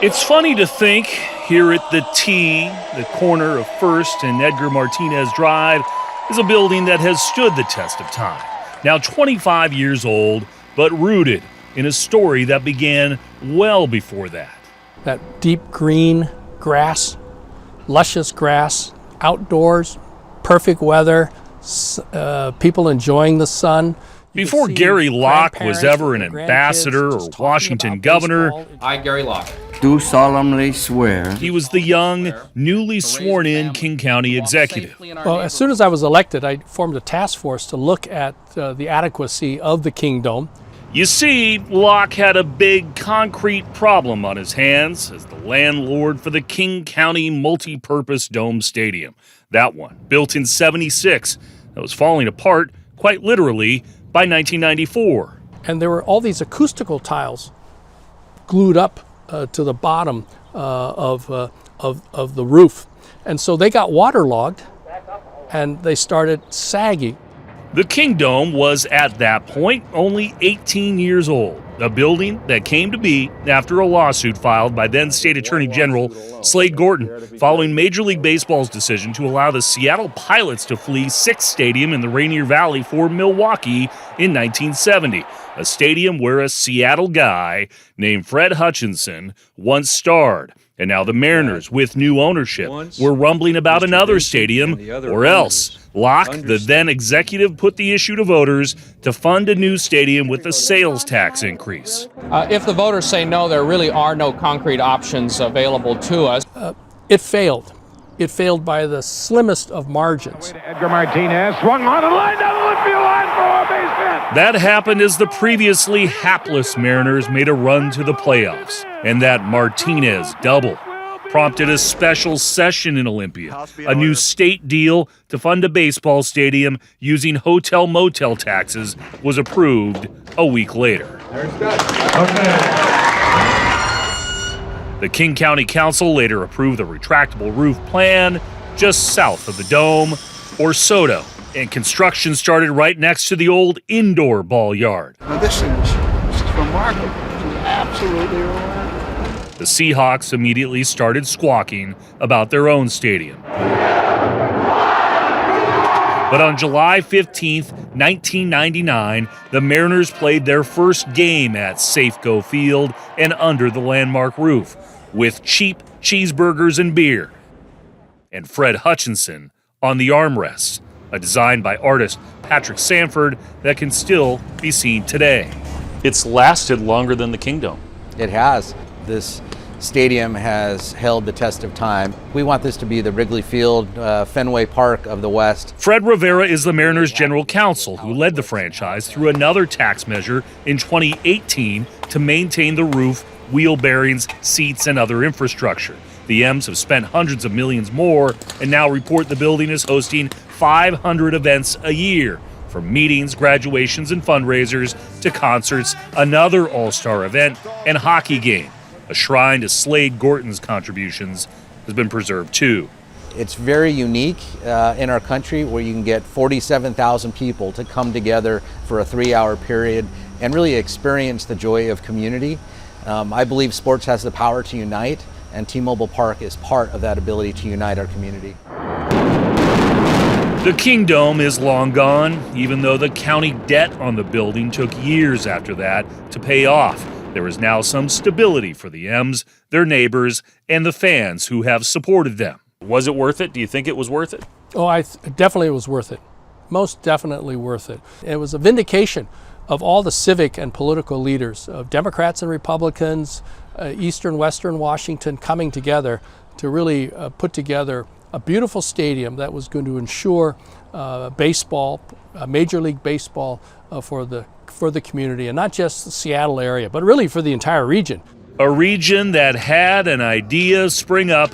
It's funny to think here at the T, the corner of First and Edgar Martinez Drive, is a building that has stood the test of time. Now 25 years old, but rooted in a story that began well before that. That deep green grass, luscious grass, outdoors, perfect weather, people enjoying the sun. Before Gary Locke was ever an ambassador or Washington governor, I, Gary Locke, do solemnly swear. He was the young, newly sworn-in King County executive. Well, as soon as I was elected, I formed a task force to look at the adequacy of the Kingdome. You see, Locke had a big concrete problem on his hands as the landlord for the King County Multi-Purpose Dome Stadium. That one, built in '76, that was falling apart, quite literally, by 1994. And there were all these acoustical tiles glued up to the bottom of the roof. And so they got waterlogged and they started sagging. The Kingdome was, at that point, only 18 years old, a building that came to be after a lawsuit filed by then State Attorney General Slade Gorton following Major League Baseball's decision to allow the Seattle Pilots to flee Sick's Stadium in the Rainier Valley for Milwaukee in 1970, a stadium where a Seattle guy named Fred Hutchinson once starred. And now the Mariners, with new ownership, were rumbling about another stadium, or else. Locke, the then executive, put the issue to voters to fund a new stadium with a sales tax increase. if the voters say no, there really are no concrete options available to us. It failed. It failed by the slimmest of margins. Edgar Martinez swung on and lined down the left field line for a base hit. That happened as the previously hapless Mariners made a run to the playoffs, and that Martinez double prompted a special session in Olympia, a new state deal to fund a baseball stadium using hotel-motel taxes was approved a week later. The King County Council later approved the retractable roof plan just south of the dome, or SODO, and construction started right next to the old indoor ball yard. Now this is remarkable. This is absolutely remarkable. The Seahawks immediately started squawking about their own stadium. But on July 15th, 1999, the Mariners played their first game at Safeco Field and under the landmark roof, with cheap cheeseburgers and beer. And Fred Hutchinson on the armrests, a design by artist Patrick Sanford that can still be seen today. It's lasted longer than the Kingdome. It has. This stadium has held the test of time. We want this to be the Wrigley Field, Fenway Park of the West. Fred Rivera is the Mariners' general counsel who led the franchise through another tax measure in 2018 to maintain the roof, wheel bearings, seats, and other infrastructure. The M's have spent hundreds of millions more and now report the building is hosting 500 events a year, from meetings, graduations, and fundraisers to concerts, another all-star event, and hockey game. A shrine to Slade Gorton's contributions has been preserved too. It's very unique in our country where you can get 47,000 people to come together for a 3-hour period and really experience the joy of community. I believe sports has the power to unite, and T-Mobile Park is part of that ability to unite our community. The Kingdome is long gone, even though the county debt on the building took years after that to pay off. There is now some stability for the M's, their neighbors, and the fans who have supported them. Was it worth it? Do you think it was worth it? Oh, definitely it was worth it. Most definitely worth it. It was a vindication of all the civic and political leaders, of Democrats and Republicans, Eastern, Western Washington, coming together to really put together a beautiful stadium that was going to ensure baseball, Major League Baseball for the community, and not just the Seattle area, but really for the entire region. A region that had an idea spring up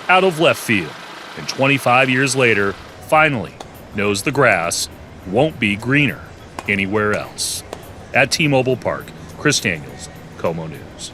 out of left field, and 25 years later, finally knows the grass won't be greener anywhere else. At T-Mobile Park, Chris Daniels, KOMO News.